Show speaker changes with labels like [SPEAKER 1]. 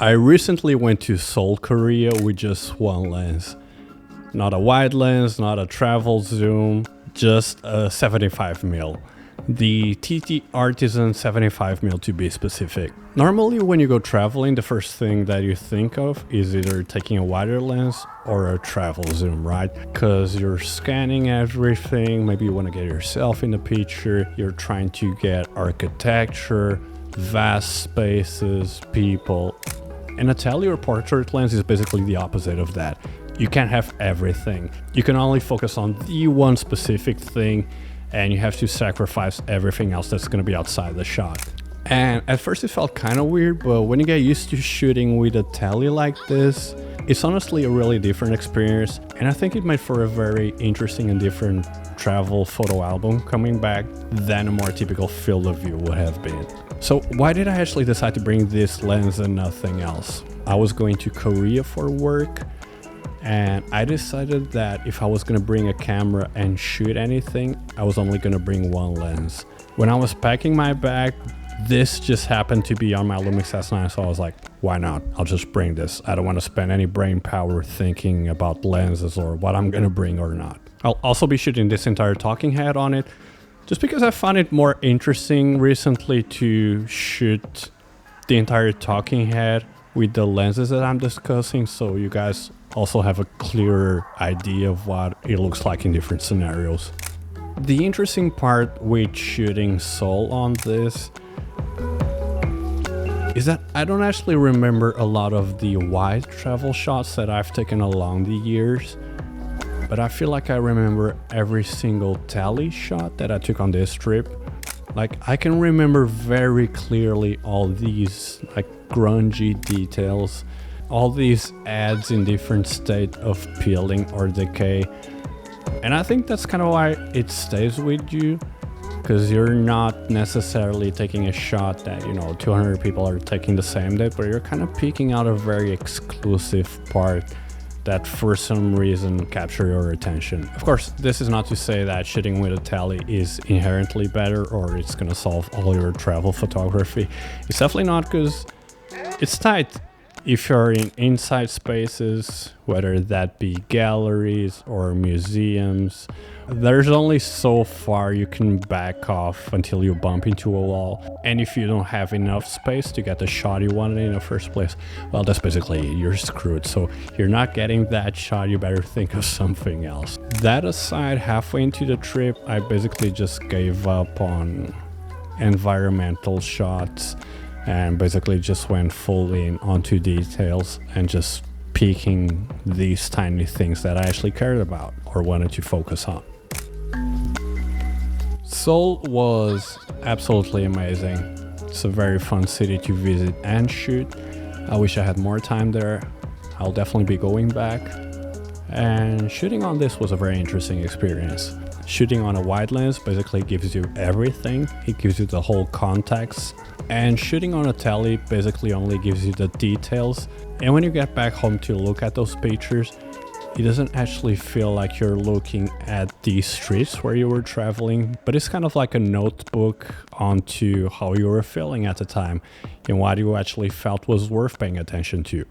[SPEAKER 1] I recently went to Seoul, Korea with just one lens. Not a wide lens, not a travel zoom, just a 75mm. The TT Artisan 75mm to be specific. Normally when you go traveling, the first thing that you think of is either taking a wider lens or a travel zoom, right? Because you're scanning everything, maybe you want to get yourself in the picture, you're trying to get architecture, vast spaces, people. And a tele or portrait lens is basically the opposite of that. You can't have everything. You can only focus on the one specific thing, and you have to sacrifice everything else that's going to be outside the shot. And at first it felt kind of weird, but when you get used to shooting with a tele like this, it's honestly a really different experience, and I think it made for a very interesting and different travel photo album coming back than a more typical field of view would have been. So why did I actually decide to bring this lens and nothing else? I was going to Korea for work, and I decided that if I was going to bring a camera and shoot anything, I was only going to bring one lens. When I was packing my bag, this just happened to be on my Lumix S9, so I was like, why not? I'll just bring this. I don't want to spend any brain power thinking about lenses or what I'm going to bring or not. I'll also be shooting this entire talking head on it, just because I found it more interesting recently to shoot the entire talking head with the lenses that I'm discussing, so you guys also have a clearer idea of what it looks like in different scenarios. The interesting part with shooting Seoul on this is that I don't actually remember a lot of the wide travel shots that I've taken along the years, but I feel like I remember every single tele shot that I took on this trip. Like, I can remember very clearly all these like grungy details, all these ads in different state of peeling or decay. And I think that's kind of why it stays with you, because you're not necessarily taking a shot that, 200 people are taking the same day, but you're kind of picking out a very exclusive part that for some reason capture your attention. Of course, this is not to say that shooting with a tele is inherently better or it's gonna solve all your travel photography. It's definitely not, because it's tight. If you're in inside spaces, whether that be galleries or museums, there's only so far you can back off until you bump into a wall. And if you don't have enough space to get the shot you wanted in the first place, well, that's basically, you're screwed. So you're not getting that shot, you better think of something else. That aside, halfway into the trip, I basically just gave up on environmental shots and basically just went full in onto details and just peeking these tiny things that I actually cared about or wanted to focus on. Seoul was absolutely amazing. It's a very fun city to visit and shoot. I wish I had more time there. I'll definitely be going back. And shooting on this was a very interesting experience. Shooting on a wide lens basically gives you everything. It gives you the whole context. And shooting on a tele basically only gives you the details. And when you get back home to look at those pictures, it doesn't actually feel like you're looking at the streets where you were traveling, but it's kind of like a notebook onto how you were feeling at the time and what you actually felt was worth paying attention to.